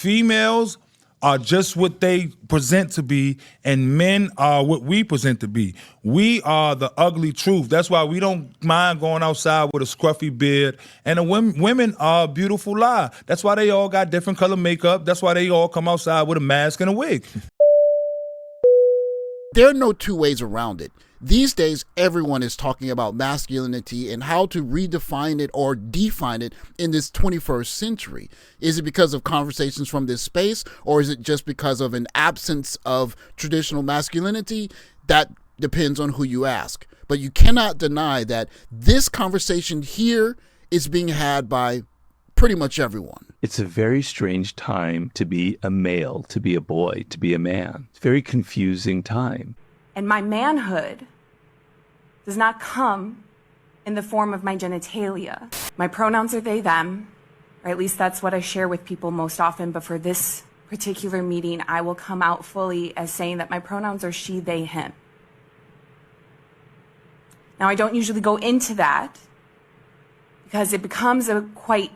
Females are just what they present to be, and men are what we present to be. We are the ugly truth. That's why we don't mind going outside with a scruffy beard. And the women are a beautiful lie. That's why they all got different color makeup. That's why they all come outside with a mask and a wig. There are no two ways around it. These days, everyone is talking about masculinity and how to redefine it or define it in this 21st century. Is it because of conversations from this space, or is it just because of an absence of traditional masculinity? That depends on who you ask. But you cannot deny that this conversation here is being had by pretty much everyone. It's a very strange time to be a male, to be a boy, to be a man. It's a very confusing time. And my manhood does not come in the form of my genitalia. My pronouns are they, them, or at least that's what I share with people most often. But for this particular meeting, I will come out fully as saying that my pronouns are she, they, him. Now, I don't usually go into that because it becomes a quite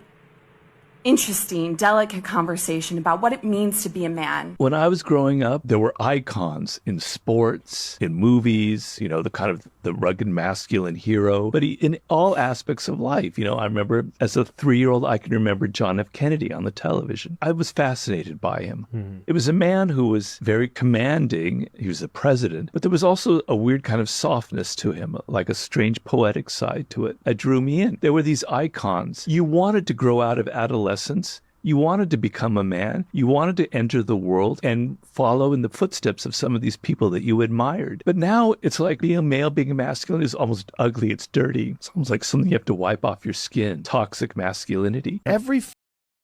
interesting, delicate conversation about what it means to be a man. When I was growing up, there were icons in sports, in movies, you know, the kind of the rugged masculine hero, but in all aspects of life. You know, I remember as a 3-year-old, I can remember John F. Kennedy on the television. I was fascinated by him. Mm-hmm. It was a man who was very commanding. He was the president, but there was also a weird kind of softness to him, like a strange poetic side to it that drew me in. There were these icons. You wanted to grow out of adolescence. You wanted to become a man. You wanted to enter the world and follow in the footsteps of some of these people that you admired. But now it's like being a male, being a masculine is almost ugly. It's dirty. It's almost like something you have to wipe off your skin. Toxic masculinity. Every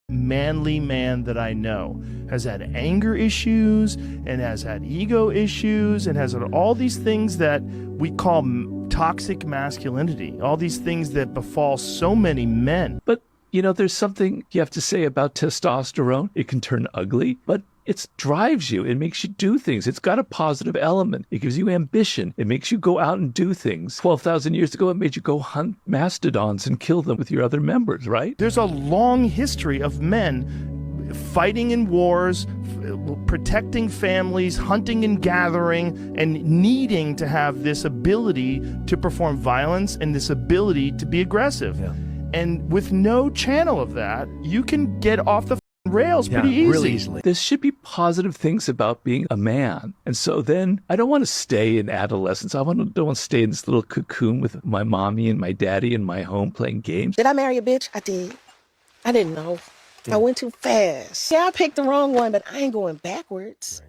manly man that I know has had anger issues and has had ego issues and has had all these things that we call toxic masculinity. All these things that befall so many men. But you know, there's something you have to say about testosterone. It can turn ugly, but it drives you. It makes you do things. It's got a positive element. It gives you ambition. It makes you go out and do things. 12,000 years ago, it made you go hunt mastodons and kill them with your other members, right? There's a long history of men fighting in wars, protecting families, hunting and gathering, and needing to have this ability to perform violence and this ability to be aggressive. Yeah. And with no channel of that, you can get off the rails pretty easily. There should be positive things about being a man. And so then I don't want to stay in adolescence. Don't want to stay in this little cocoon with my mommy and my daddy in my home playing games. Did I marry a bitch? I did. I didn't know. Yeah. I went too fast. Yeah, I picked the wrong one, but I ain't going backwards.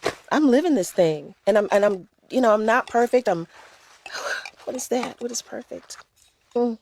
Right. I'm living this thing. And I'm you know, I'm not perfect. What is that? What is perfect? I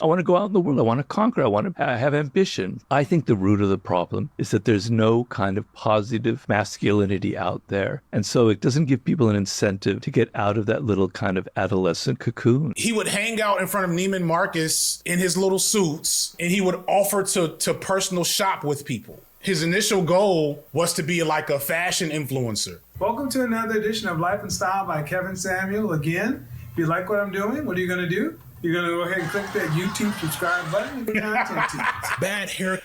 want to go out in the world. I want to conquer. I want to have ambition. I think the root of the problem is that there's no kind of positive masculinity out there. And so it doesn't give people an incentive to get out of that little kind of adolescent cocoon. He would hang out in front of Neiman Marcus in his little suits, and he would offer to personal shop with people. His initial goal was to be like a fashion influencer. Welcome to another edition of Life and Style by Kevin Samuel. Again, if you like what I'm doing, what are you going to do? You're going to go ahead and click that YouTube subscribe button and get content to you. Bad hair.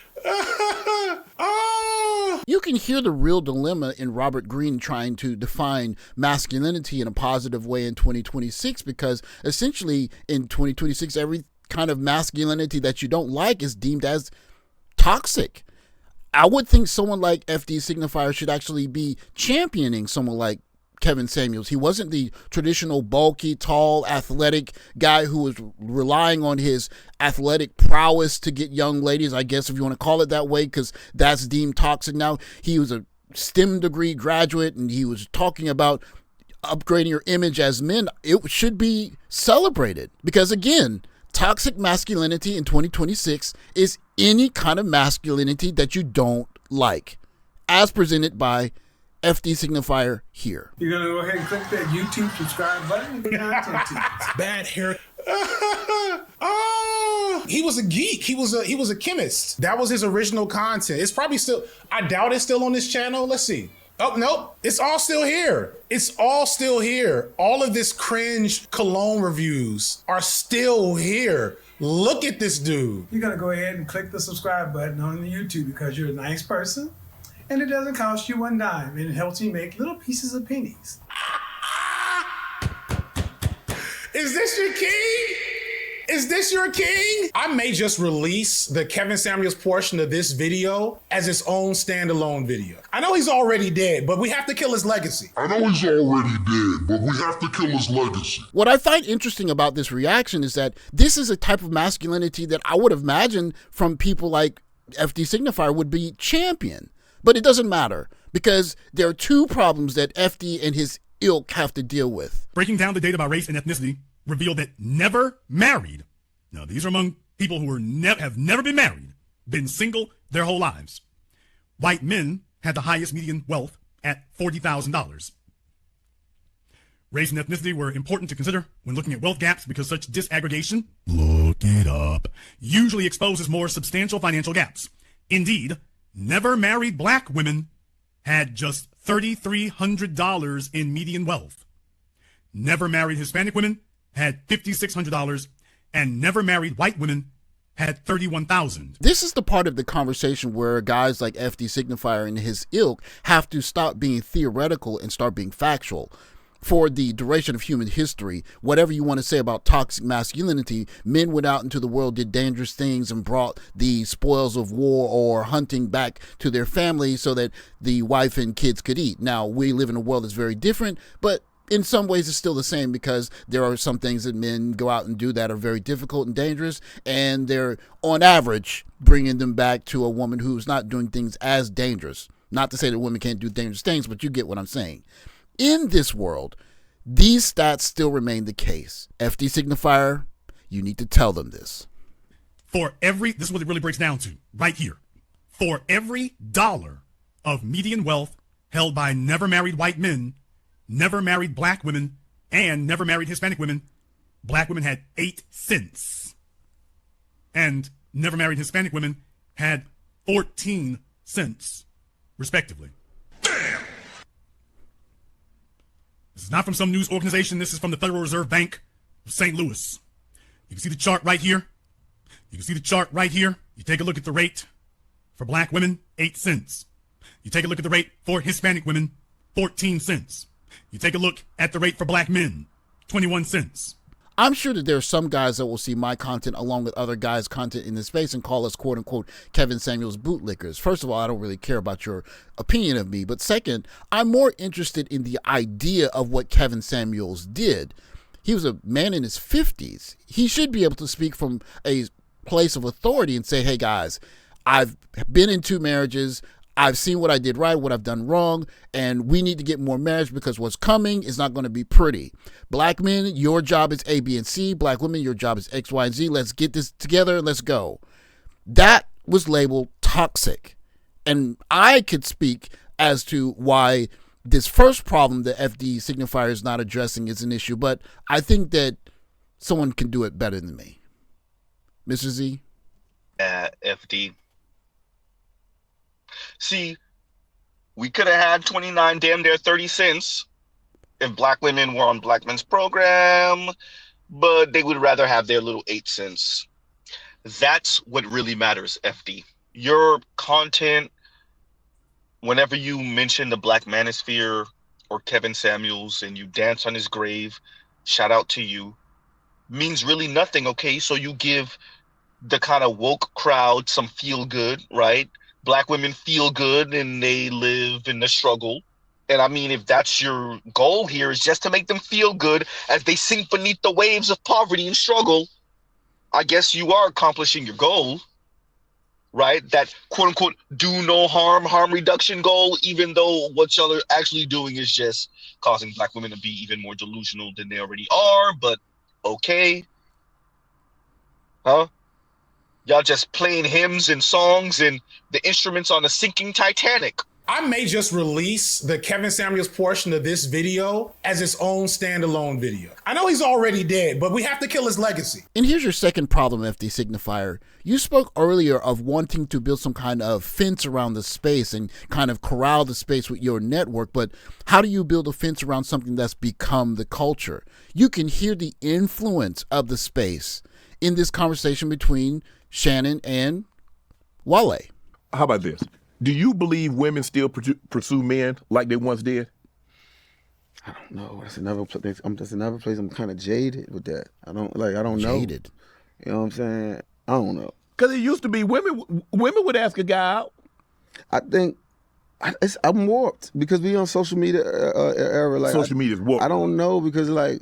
You can hear the real dilemma in Robert Greene trying to define masculinity in a positive way in 2026, because essentially in 2026, every kind of masculinity that you don't like is deemed as toxic. I would think someone like FD Signifier should actually be championing someone like Kevin Samuels. He wasn't the traditional bulky, tall, athletic guy who was relying on his athletic prowess to get young ladies, I guess, if you want to call it that way, because that's deemed toxic now. He was a STEM degree graduate, and he was talking about upgrading your image as men. It should be celebrated because, again, toxic masculinity in 2026 is any kind of masculinity that you don't like, as presented by FD Signifier here. You're going to go ahead and click that YouTube subscribe button and get content to you. Bad hair. He was a geek. He was a chemist. That was his original content. It's probably still, I doubt it's still on this channel. Let's see. Oh, nope. It's all still here. It's all still here. All of this cringe cologne reviews are still here. Look at this dude. You're going to go ahead and click the subscribe button on the YouTube because you're a nice person and it doesn't cost you one dime and it helps me make little pieces of pennies. Is this your king? Is this your king? I may just release the Kevin Samuels portion of this video as its own standalone video. I know he's already dead, but we have to kill his legacy. What I find interesting about this reaction is that this is a type of masculinity that I would imagine from people like FD Signifier would be champion. But it doesn't matter because there are two problems that FD and his ilk have to deal with. Breaking down the data by race and ethnicity revealed that never married, now these are among people who have never been married, been single their whole lives. White men had the highest median wealth at $40,000. Race and ethnicity were important to consider when looking at wealth gaps because such disaggregation, look it up, usually exposes more substantial financial gaps. Indeed, never married black women had just $3,300 in median wealth. Never married Hispanic women had $5,600, and never married white women had $31,000. This is the part of the conversation where guys like FD Signifier and his ilk have to stop being theoretical and start being factual. For the duration of human history, whatever you want to say about toxic masculinity, men went out into the world, did dangerous things, and brought the spoils of war or hunting back to their family so that the wife and kids could eat. Now, we live in a world that's very different, but in some ways it's still the same because there are some things that men go out and do that are very difficult and dangerous, and they're, on average, bringing them back to a woman who's not doing things as dangerous. Not to say that women can't do dangerous things, but you get what I'm saying. In this world, these stats still remain the case. FD Signifier, you need to tell them this. This is what it really breaks down to, right here. For every dollar of median wealth held by never married white men, never married black women, and never married Hispanic women, black women had 8 cents. And never married Hispanic women had 14 cents, respectively. Damn! This is not from some news organization. This is from the Federal Reserve Bank of St. Louis. You can see the chart right here. You take a look at the rate for black women, 8 cents. You take a look at the rate for Hispanic women, 14 cents. You take a look at the rate for black men, 21 cents. I'm sure that there are some guys that will see my content along with other guys' content in this space and call us, quote unquote, Kevin Samuels bootlickers. First of all, I don't really care about your opinion of me. But second, I'm more interested in the idea of what Kevin Samuels did. He was a man in his 50s. He should be able to speak from a place of authority and say, hey, guys, I've been in 2 marriages. I've seen what I did right, what I've done wrong, and we need to get more marriage because what's coming is not going to be pretty. Black men, your job is A, B, and C. Black women, your job is X, Y, and Z. Let's get this together and let's go. That was labeled toxic. And I could speak as to why this first problem that FD Signifier is not addressing is an issue, but I think that someone can do it better than me. Mr. Z? FD. See, we could have had 29, damn near 30 cents if black women were on black men's program, but they would rather have their little 8 cents. That's what really matters, FD. Your content, whenever you mention the Black Manosphere or Kevin Samuels and you dance on his grave, shout out to you, means really nothing, okay? So you give the kind of woke crowd some feel good, right? Black women feel good and they live in the struggle. And I mean, if that's your goal here, is just to make them feel good as they sink beneath the waves of poverty and struggle, I guess you are accomplishing your goal, right? That quote unquote do no harm reduction goal, even though what y'all are actually doing is just causing black women to be even more delusional than they already are. But okay. Huh? Y'all just playing hymns and songs and the instruments on a sinking Titanic. I may just release the Kevin Samuels portion of this video as its own standalone video. I know he's already dead, but we have to kill his legacy. And here's your second problem, FD Signifier. You spoke earlier of wanting to build some kind of fence around the space and kind of corral the space with your network, but how do you build a fence around something that's become the culture? You can hear the influence of the space in this conversation between Shannon and Wale. How about this? Do you believe women still pursue men like they once did? I don't know. That's another place. That's another place. I'm kind of jaded with that. I don't know. Jaded. You know what I'm saying? I don't know. Because it used to be women would ask a guy out. I think I'm warped because we on social media era. Like Social media is warped. I don't know because like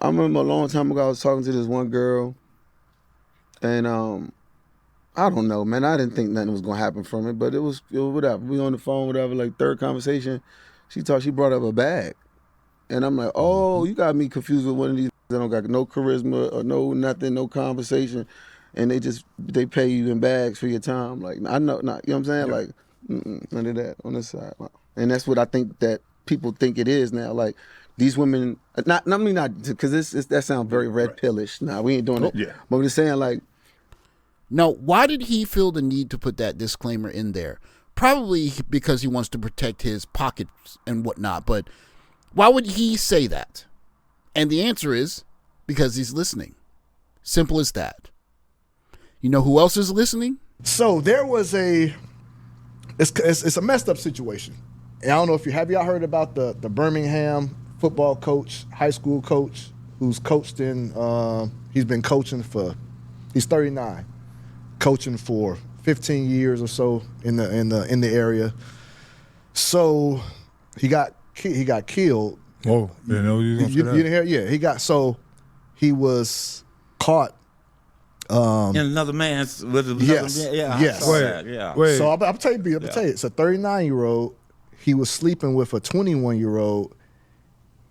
I remember a long time ago I was talking to this one girl, and I don't know, man. I didn't think nothing was gonna happen from it, but it was whatever. We on the phone, whatever. Like third conversation, she brought up a bag, and I'm like, oh, you got me confused with one of these that don't got no charisma or no nothing, no conversation, and they pay you in bags for your time. Like I know, not you know what I'm saying? Like none of that on this side, and that's what I think that people think it is now. Like these women, not because that sounds very red pillish. Nah, we ain't doing it. Yeah, but we're just saying like. Now, why did he feel the need to put that disclaimer in there? Probably because he wants to protect his pockets and whatnot, but why would he say that? And the answer is because he's listening. Simple as that. You know who else is listening? So there was it's a messed up situation. And I don't know if y'all heard about the Birmingham football coach, high school coach, who's coached in, he's been coaching he's 39. Coaching for 15 years or so in the area. So he got killed. Whoa, didn't know you was gonna say that. You didn't hear? He was caught in another man's yes. Wait. So I'll tell you, it's a 39-year-old. He was sleeping with a 21-year-old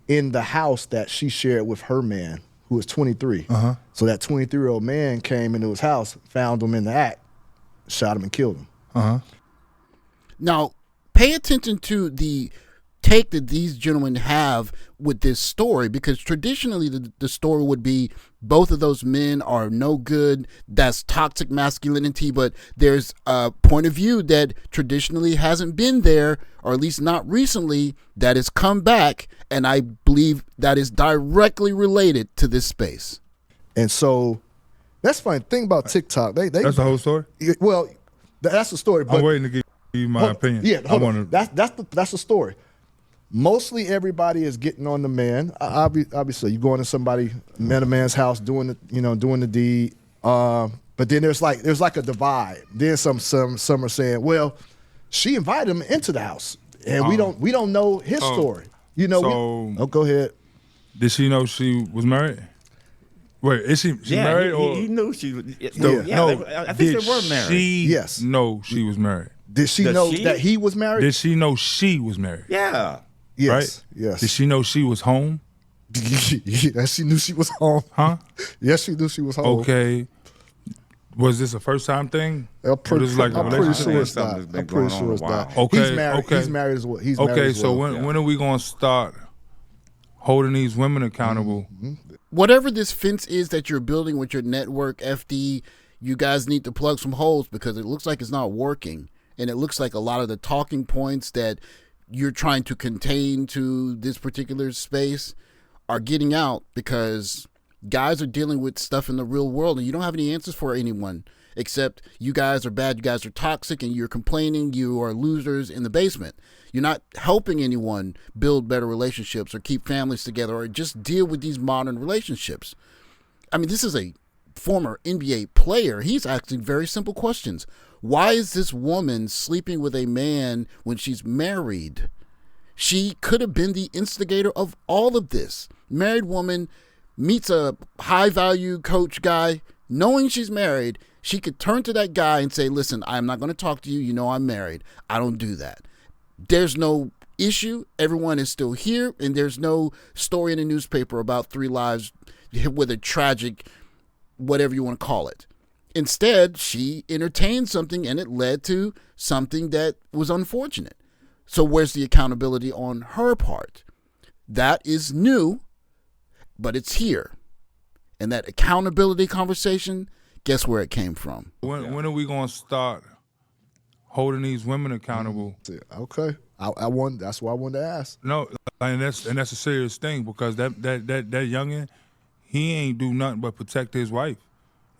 in the house that she shared with her man, who was 23. Uh-huh. So that 23-year-old man came into his house, found him in the act, shot him and killed him. Uh-huh. Now, pay attention to the take that these gentlemen have with this story, because traditionally the story would be both of those men are no good, that's toxic masculinity, but there's a point of view that traditionally hasn't been there, or at least not recently, that has come back, and I believe that is directly related to this space. And so that's the funny thing about TikTok. That's the whole story? Well, that's the story. But I'm waiting to give you my opinion. Yeah, that's the story. Mostly everybody is getting on the man. Obviously, you go into somebody, a man's house, doing the deed. But then there's like a divide. Then some are saying, well, she invited him into the house, and we don't know his story. Go ahead. Did she know she was married? Wait, is she married? Or he knew she was. No, I think they were married. Yes. Know she was married? Did she know that he was married? Did she know she was married? Yeah. Yes. Right? Yes. Did she know she was home? Yes, she knew she was home. Huh? Yes, she knew she was home. Okay. Was this a first time thing? I'm pretty sure it's not. Okay. He's married as well. So when are we going to start holding these women accountable? Mm-hmm. Whatever this fence is that you're building with your network, FD, you guys need to plug some holes, because it looks like it's not working. And it looks like a lot of the talking points that you're trying to contain to this particular space are getting out, because guys are dealing with stuff in the real world, and you don't have any answers for anyone except you guys are bad, you guys are toxic, and you're complaining you are losers in the basement. You're not helping anyone build better relationships or keep families together or just deal with these modern relationships. I mean, this is a former NBA player. He's asking very simple questions. Why is this woman sleeping with a man when she's married? She could have been the instigator of all of this. Married woman meets a high-value coach guy, knowing she's married. She could turn to that guy and say, listen, I'm not going to talk to you. You know I'm married. I don't do that. There's no issue. Everyone is still here, and there's no story in the newspaper about 3 lives with a tragic, whatever you want to call it. Instead, she entertained something, and it led to something that was unfortunate. So where's the accountability on her part? That is new, but it's here. And that accountability conversation, guess where it came from? When are we going to start holding these women accountable? Okay. That's why I wanted to ask. No, and that's a serious thing, because that youngin', he ain't do nothing but protect his wife.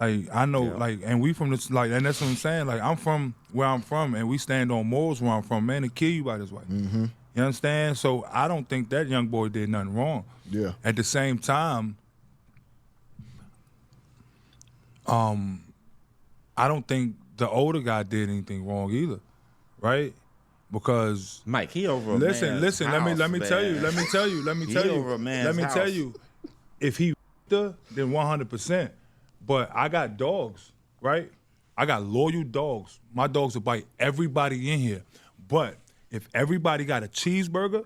Like, I know, like, and we from this, like, and that's what I'm saying. Like, I'm from where I'm from, and we stand on morals where I'm from. Man, to kill you by his wife. Mm-hmm. You understand? So I don't think that young boy did nothing wrong. Yeah. At the same time, I don't think the older guy did anything wrong either, right? Because Mike, he over a listen, man's let me house, tell you, man. let me tell you, He over a man's let me tell house. you, if he her, then 100%. But I got dogs, right? I got loyal dogs. My dogs will bite everybody in here. But if everybody got a cheeseburger,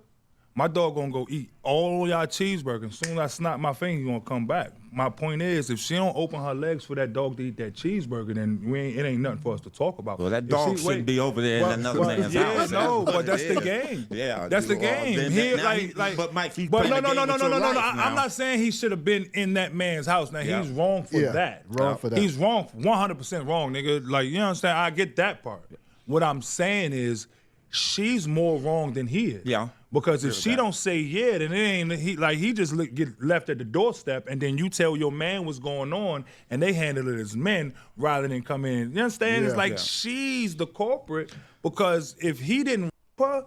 my dog gonna go eat all y'all cheeseburgers. As soon as I snap my finger, he gonna come back. My point is, if she don't open her legs for that dog to eat that cheeseburger, then it ain't nothing for us to talk about. Well, that dog shouldn't be over there in another man's house. No, That's but what that's it the is. game. Yeah, That's the well, game. then Here, now like, but Mike, he's but playing no. the game with your life now. I'm not saying he should have been in that man's house. Now Yeah. he's wrong for Yeah, that. wrong for that. He's wrong, 100% wrong, nigga. Like, you understand? I get that part. What I'm saying is, she's more wrong than he is. Yeah. Because if she don't say yeah, then it ain't he just get left at the doorstep, and then you tell your man what's going on, and they handle it as men rather than come in. You understand? Yeah. It's like Yeah. she's the culprit, because if he didn't rape her,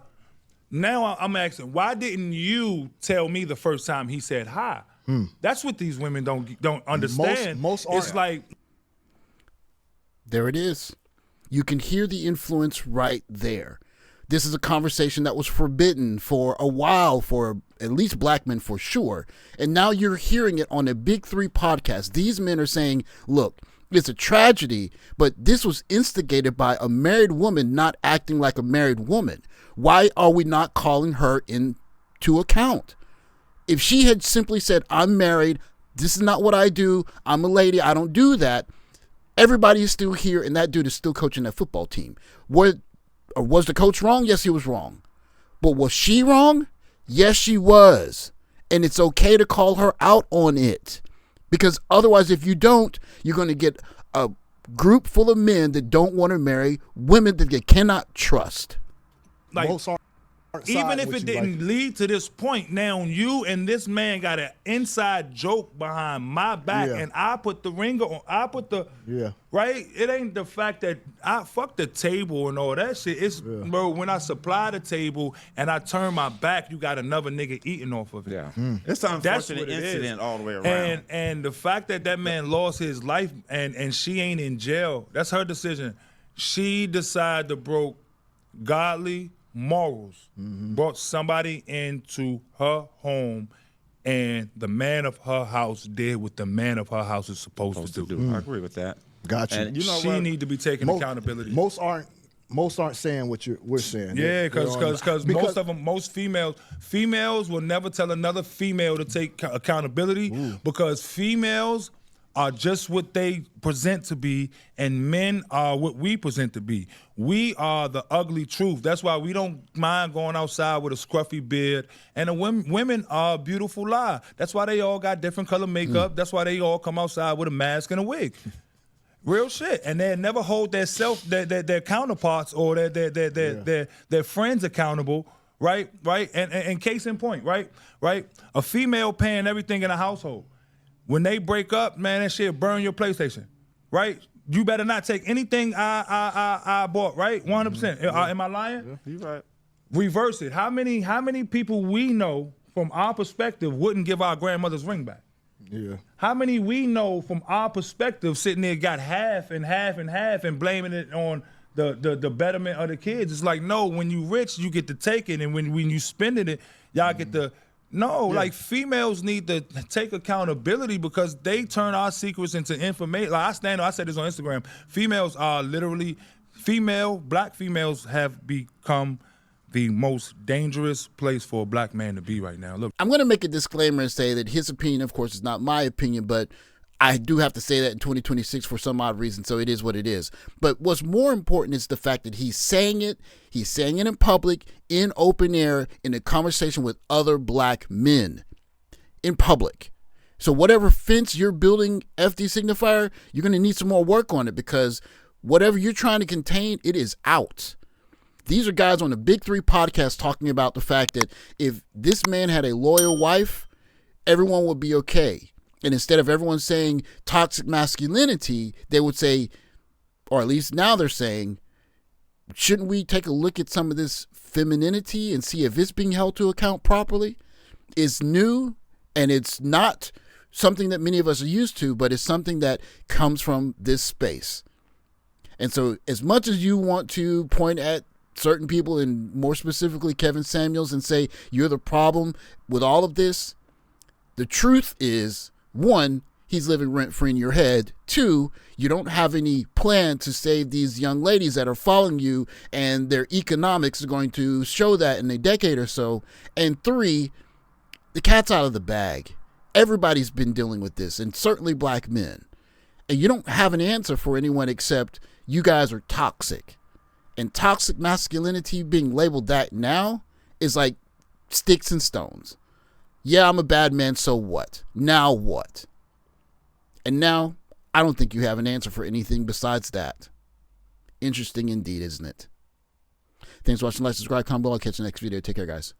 now I'm asking, why didn't you tell me the first time he said hi? That's what these women don't understand. Most it's aren't. like, There it is. You can hear the influence right there. This is a conversation that was forbidden for a while for at least black men for sure. And now you're hearing it on a Big Three podcast. These men are saying, look, it's a tragedy, but this was instigated by a married woman not acting like a married woman. Why are we not calling her into account? If she had simply said, I'm married, this is not what I do, I'm a lady, I don't do that, everybody is still here, and that dude is still coaching that football team. Was the coach wrong? Yes, he was wrong. But was she wrong? Yes, she was. And it's okay to call her out on it. Because otherwise, if you don't, you're going to get a group full of men that don't want to marry women that they cannot trust. like, Most aren't even side if with it you, didn't like- lead to this point, now you and this man got an inside joke behind my back, Yeah. and I put the ringer on. I put the Yeah. right. It ain't the fact that I fuck the table and all that shit. It's bro, when I supply the table and I turn my back, you got another nigga eating off of it. Yeah. It's an That's unfortunate what it is. incident all the way around. And the fact that that man lost his life and she ain't in jail, that's her decision. She decided to broke godly morals, brought somebody into her home, and the man of her house did what the man of her house is supposed to do. I agree with that. Got you. And you know She what? need to be taking accountability. Most aren't saying what we're saying. Yeah, They're on- because most of them, most females will never tell another female to take accountability, because females are just what they present to be, and men are what we present to be. We are the ugly truth. That's why we don't mind going outside with a scruffy beard, and the women are a beautiful lie. That's why they all got different color makeup. That's why they all come outside with a mask and a wig. Real shit, and they never hold their counterparts or their friends accountable, right? And case in point, right? A female paying everything in a household. When they break up, man, that shit burn your PlayStation, right? You better not take anything I bought, right? 100%. Am I lying? You're right. Reverse it. How many people we know from our perspective wouldn't give our grandmother's ring back? Yeah. How many we know from our perspective sitting there got half and half and half and blaming it on the betterment of the kids? It's like, no, when you rich, you get to take it, and when you spending it, y'all get to. No, like, females need to take accountability, because they turn our secrets into information. Like, I said this on Instagram. Females are literally, black females have become the most dangerous place for a black man to be right now. Look, I'm going to make a disclaimer and say that his opinion, of course, is not my opinion, but I do have to say that in 2026 for some odd reason, so it is what it is. But what's more important is the fact that he's saying it in public, in open air, in a conversation with other black men, in public. So whatever fence you're building, FD Signifier, you're going to need some more work on it, because whatever you're trying to contain, it is out. These are guys on the Big Three podcast talking about the fact that if this man had a loyal wife, everyone would be okay. And instead of everyone saying toxic masculinity, they would say, or at least now they're saying, shouldn't we take a look at some of this femininity and see if it's being held to account properly? It's new, and it's not something that many of us are used to, but it's something that comes from this space. And so as much as you want to point at certain people, and more specifically Kevin Samuels, and say you're the problem with all of this, the truth is, one, he's living rent-free in your head. Two, you don't have any plan to save these young ladies that are following you, and their economics are going to show that in a decade or so. And three, the cat's out of the bag. Everybody's been dealing with this, and certainly black men. And you don't have an answer for anyone except you guys are toxic. And toxic masculinity being labeled that now is like sticks and stones. Yeah, I'm a bad man, so what? Now what? And now, I don't think you have an answer for anything besides that. Interesting indeed, isn't it? Thanks for watching. Like, subscribe, comment below. I'll catch you next video. Take care, guys.